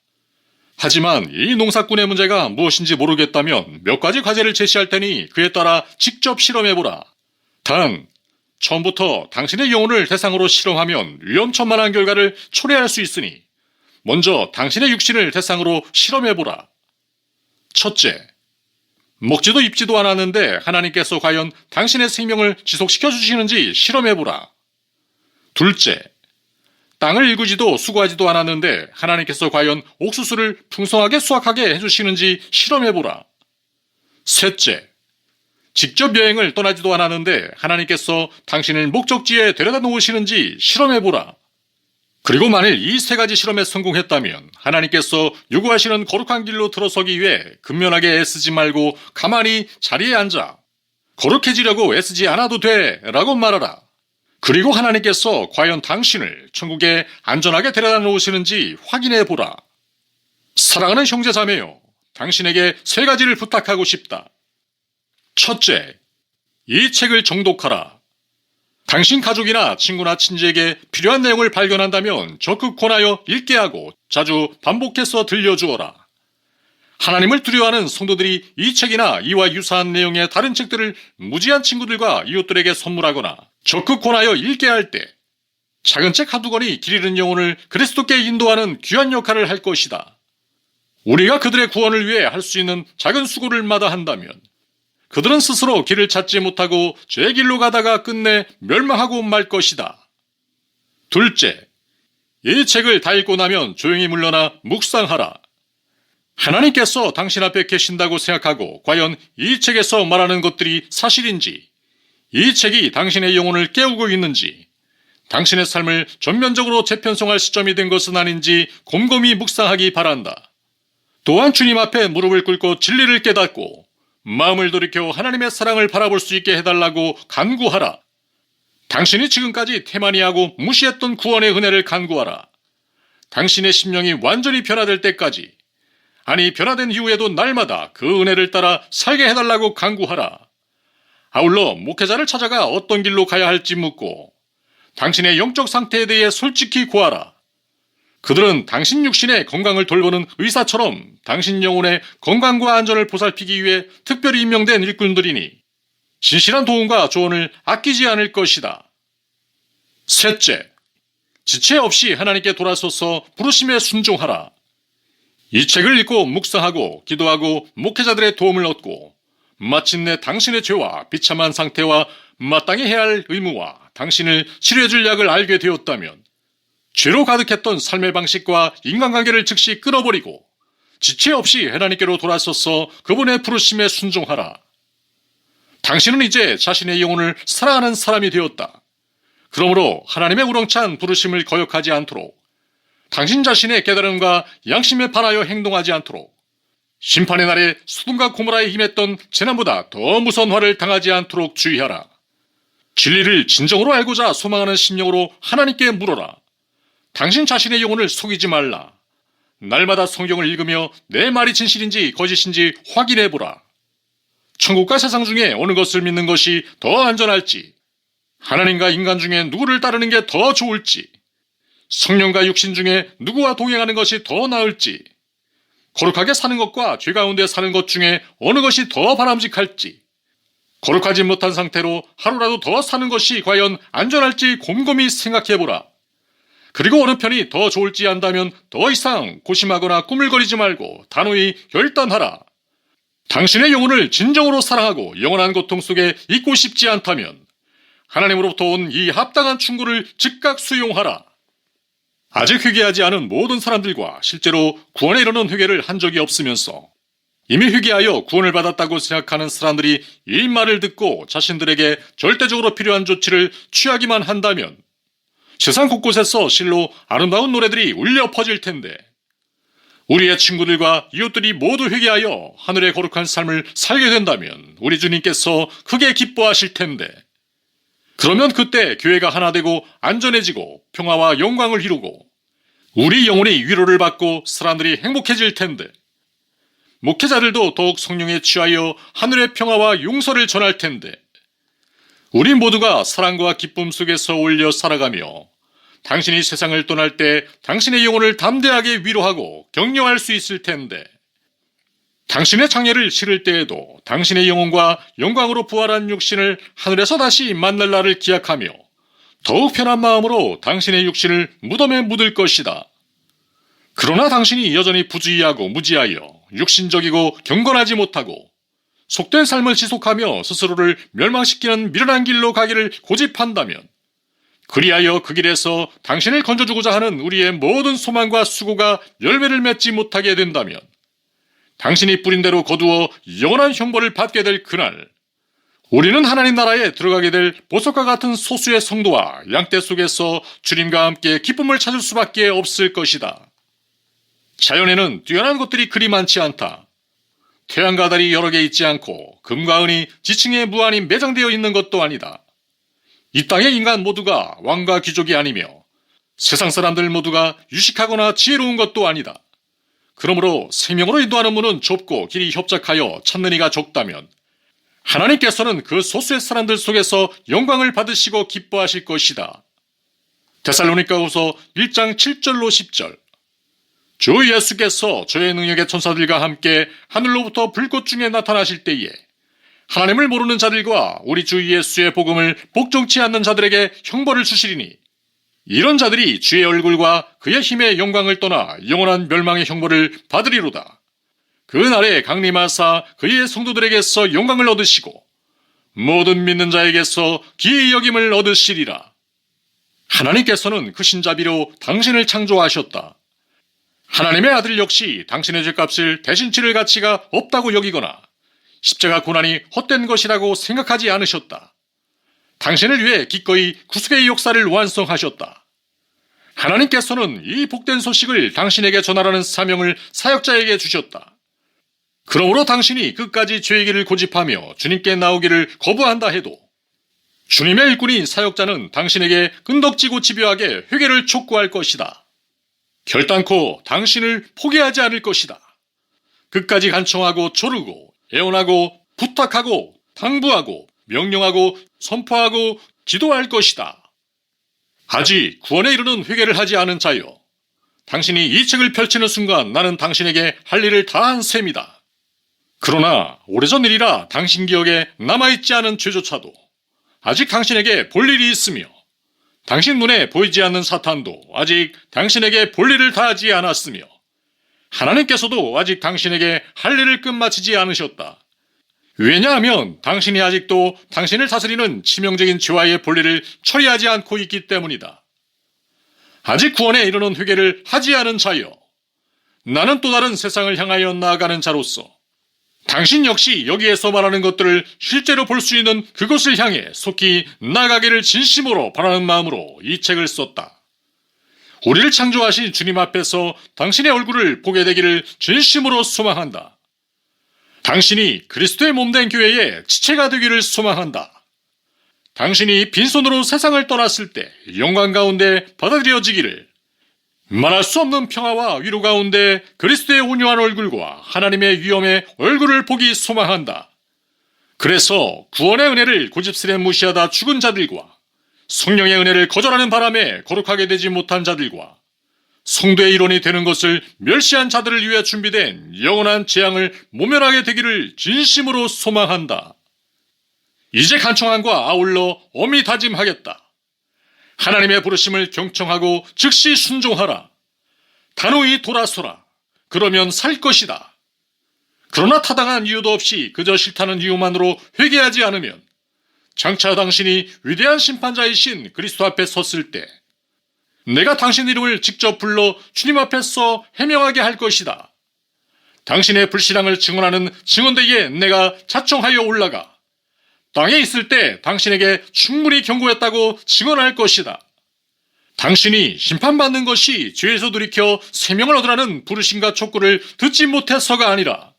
하지만 이 농사꾼의 문제가 무엇인지 모르겠다면 몇 가지 과제를 제시할 테니 그에 따라 직접 실험해보라. 단, 처음부터 당신의 영혼을 대상으로 실험하면 위험천만한 결과를 초래할 수 있으니 먼저 당신의 육신을 대상으로 실험해보라. 첫째, 먹지도 입지도 않았는데 하나님께서 과연 당신의 생명을 지속시켜 주시는지 실험해보라. 둘째, 땅을 일구지도 수고하지도 않았는데 하나님께서 과연 옥수수를 풍성하게 수확하게 해주시는지 실험해보라. 셋째, 직접 여행을 떠나지도 않았는데 하나님께서 당신을 목적지에 데려다 놓으시는지 실험해보라. 그리고 만일 이 세 가지 실험에 성공했다면 하나님께서 요구하시는 거룩한 길로 들어서기 위해 근면하게 애쓰지 말고 가만히 자리에 앉아 거룩해지려고 애쓰지 않아도 돼 라고 말하라. 그리고 하나님께서 과연 당신을 천국에 안전하게 데려다 놓으시는지 확인해 보라. 사랑하는 형제자매요, 당신에게 세 가지를 부탁하고 싶다. 첫째, 이 책을 정독하라. 당신 가족이나 친구나 친지에게 필요한 내용을 발견한다면 적극 권하여 읽게 하고 자주 반복해서 들려주어라. 하나님을 두려워하는 성도들이 이 책이나 이와 유사한 내용의 다른 책들을 무지한 친구들과 이웃들에게 선물하거나 적극 권하여 읽게 할 때 작은 책 한두 권이 길 잃은 영혼을 그리스도께 인도하는 귀한 역할을 할 것이다. 우리가 그들의 구원을 위해 할 수 있는 작은 수고를 마다한다면 그들은 스스로 길을 찾지 못하고 죄의 길로 가다가 끝내 멸망하고 말 것이다. 둘째, 이 책을 다 읽고 나면 조용히 물러나 묵상하라. 하나님께서 당신 앞에 계신다고 생각하고 과연 이 책에서 말하는 것들이 사실인지, 이 책이 당신의 영혼을 깨우고 있는지, 당신의 삶을 전면적으로 재편성할 시점이 된 것은 아닌지 곰곰이 묵상하기 바란다. 또한 주님 앞에 무릎을 꿇고 진리를 깨닫고 마음을 돌이켜 하나님의 사랑을 바라볼 수 있게 해달라고 간구하라. 당신이 지금까지 태만히하고 무시했던 구원의 은혜를 간구하라. 당신의 심령이 완전히 변화될 때까지, 아니 변화된 이후에도 날마다 그 은혜를 따라 살게 해달라고 간구하라. 아울러 목회자를 찾아가 어떤 길로 가야 할지 묻고 당신의 영적 상태에 대해 솔직히 고하라. 그들은 당신 육신의 건강을 돌보는 의사처럼 당신 영혼의 건강과 안전을 보살피기 위해 특별히 임명된 일꾼들이니 진실한 도움과 조언을 아끼지 않을 것이다. 셋째, 지체 없이 하나님께 돌아서서 부르심에 순종하라. 이 책을 읽고 묵상하고 기도하고 목회자들의 도움을 얻고 마침내 당신의 죄와 비참한 상태와 마땅히 해야 할 의무와 당신을 치료해줄 약을 알게 되었다면 죄로 가득했던 삶의 방식과 인간관계를 즉시 끊어버리고 지체 없이 하나님께로 돌아서서 그분의 부르심에 순종하라. 당신은 이제 자신의 영혼을 사랑하는 사람이 되었다. 그러므로 하나님의 우렁찬 부르심을 거역하지 않도록, 당신 자신의 깨달음과 양심에 반하여 행동하지 않도록, 심판의 날에 소돔과 고모라에 임했던 재난보다 더 무서운 화를 당하지 않도록 주의하라. 진리를 진정으로 알고자 소망하는 심령으로 하나님께 물어라. 당신 자신의 영혼을 속이지 말라. 날마다 성경을 읽으며 내 말이 진실인지 거짓인지 확인해보라. 천국과 세상 중에 어느 것을 믿는 것이 더 안전할지, 하나님과 인간 중에 누구를 따르는 게 더 좋을지, 성령과 육신 중에 누구와 동행하는 것이 더 나을지, 거룩하게 사는 것과 죄 가운데 사는 것 중에 어느 것이 더 바람직할지, 거룩하지 못한 상태로 하루라도 더 사는 것이 과연 안전할지 곰곰이 생각해보라. 그리고 어느 편이 더 좋을지 안다면 더 이상 고심하거나 꾸물거리지 말고 단호히 결단하라. 당신의 영혼을 진정으로 사랑하고 영원한 고통 속에 있고 싶지 않다면 하나님으로부터 온 이 합당한 충고를 즉각 수용하라. 아직 회개하지 않은 모든 사람들과 실제로 구원에 이르는 회개를 한 적이 없으면서 이미 회개하여 구원을 받았다고 생각하는 사람들이 이 말을 듣고 자신들에게 절대적으로 필요한 조치를 취하기만 한다면 세상 곳곳에서 실로 아름다운 노래들이 울려 퍼질 텐데 우리의 친구들과 이웃들이 모두 회개하여 하늘의 거룩한 삶을 살게 된다면 우리 주님께서 크게 기뻐하실 텐데, 그러면 그때 교회가 하나 되고 안전해지고 평화와 영광을 이루고 우리 영혼이 위로를 받고 사람들이 행복해질 텐데, 목회자들도 더욱 성령에 취하여 하늘의 평화와 용서를 전할 텐데, 우리 모두가 사랑과 기쁨 속에서 올려 살아가며 당신이 세상을 떠날 때 당신의 영혼을 담대하게 위로하고 격려할 수 있을 텐데, 당신의 장애를 실을 때에도 당신의 영혼과 영광으로 부활한 육신을 하늘에서 다시 만날 날을 기약하며 더욱 편한 마음으로 당신의 육신을 무덤에 묻을 것이다. 그러나 당신이 여전히 부주의하고 무지하여 육신적이고 경건하지 못하고 속된 삶을 지속하며 스스로를 멸망시키는 미련한 길로 가기를 고집한다면, 그리하여 그 길에서 당신을 건져주고자 하는 우리의 모든 소망과 수고가 열매를 맺지 못하게 된다면, 당신이 뿌린 대로 거두어 영원한 형벌을 받게 될 그날, 우리는 하나님 나라에 들어가게 될 보석과 같은 소수의 성도와 양떼 속에서 주님과 함께 기쁨을 찾을 수밖에 없을 것이다. 자연에는 뛰어난 것들이 그리 많지 않다. 태양과 달이 여러 개 있지 않고 금과 은이 지층에 무한히 매장되어 있는 것도 아니다. 이 땅의 인간 모두가 왕과 귀족이 아니며 세상 사람들 모두가 유식하거나 지혜로운 것도 아니다. 그러므로 생명으로 인도하는 문은 좁고 길이 협착하여 찾는 이가 적다면, 하나님께서는 그 소수의 사람들 속에서 영광을 받으시고 기뻐하실 것이다. 데살로니가후서 1장 7절로 10절. 주 예수께서 저의 능력의 천사들과 함께 하늘로부터 불꽃 중에 나타나실 때에 하나님을 모르는 자들과 우리 주 예수의 복음을 복종치 않는 자들에게 형벌을 주시리니, 이런 자들이 주의 얼굴과 그의 힘의 영광을 떠나 영원한 멸망의 형벌을 받으리로다. 그 날에 강림하사 그의 성도들에게서 영광을 얻으시고 모든 믿는 자에게서 기이 여김을 얻으시리라. 하나님께서는 크신 자비로 당신을 창조하셨다. 하나님의 아들 역시 당신의 죄값을 대신 치를 가치가 없다고 여기거나 십자가 고난이 헛된 것이라고 생각하지 않으셨다. 당신을 위해 기꺼이 구속의 역사를 완성하셨다. 하나님께서는 이 복된 소식을 당신에게 전하라는 사명을 사역자에게 주셨다. 그러므로 당신이 끝까지 죄의 길을 고집하며 주님께 나오기를 거부한다 해도 주님의 일꾼인 사역자는 당신에게 끈덕지고 집요하게 회개를 촉구할 것이다. 결단코 당신을 포기하지 않을 것이다. 끝까지 간청하고 조르고 애원하고 부탁하고 당부하고 명령하고 선포하고 기도할 것이다. 아직 구원에 이르는 회개를 하지 않은 자여, 당신이 이 책을 펼치는 순간 나는 당신에게 할 일을 다한 셈이다. 그러나 오래전 일이라 당신 기억에 남아있지 않은 죄조차도 아직 당신에게 볼 일이 있으며, 당신 눈에 보이지 않는 사탄도 아직 당신에게 볼 일을 다하지 않았으며, 하나님께서도 아직 당신에게 할 일을 끝마치지 않으셨다. 왜냐하면 당신이 아직도 당신을 다스리는 치명적인 죄와의 본리를 처리하지 않고 있기 때문이다. 아직 구원에 이르는 회개를 하지 않은 자여, 나는 또 다른 세상을 향하여 나아가는 자로서 당신 역시 여기에서 말하는 것들을 실제로 볼 수 있는 그곳을 향해 속히 나아가기를 진심으로 바라는 마음으로 이 책을 썼다. 우리를 창조하신 주님 앞에서 당신의 얼굴을 보게 되기를 진심으로 소망한다. 당신이 그리스도의 몸된 교회의 지체가 되기를 소망한다. 당신이 빈손으로 세상을 떠났을 때 영광 가운데 받아들여지기를, 말할 수 없는 평화와 위로 가운데 그리스도의 온유한 얼굴과 하나님의 위엄의 얼굴을 보기 소망한다. 그래서 구원의 은혜를 고집스레 무시하다 죽은 자들과 성령의 은혜를 거절하는 바람에 거룩하게 되지 못한 자들과 성도의 일원이 되는 것을 멸시한 자들을 위해 준비된 영원한 재앙을 모면하게 되기를 진심으로 소망한다. 이제 간청함과 아울러 엄히 다짐하겠다. 하나님의 부르심을 경청하고 즉시 순종하라. 단호히 돌아서라. 그러면 살 것이다. 그러나 타당한 이유도 없이 그저 싫다는 이유만으로 회개하지 않으면 장차 당신이 위대한 심판자이신 그리스도 앞에 섰을 때 내가 당신 이름을 직접 불러 주님 앞에서 해명하게 할 것이다. 당신의 불신앙을 증언하는 증언대에 내가 자청하여 올라가 땅에 있을 때 당신에게 충분히 경고했다고 증언할 것이다. 당신이 심판받는 것이 죄에서 돌이켜 생명을 얻으라는 부르심과 촉구를 듣지 못해서가 아니라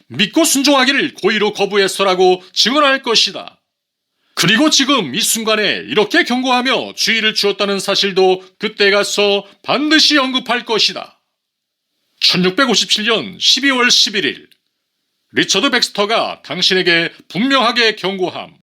믿고 순종하기를 고의로 거부해서라고 증언할 것이다. 그리고 지금 이 순간에 이렇게 경고하며 주의를 주었다는 사실도 그때 가서 반드시 언급할 것이다. 1657년 12월 11일 리처드 백스터가 당신에게 분명하게 경고함.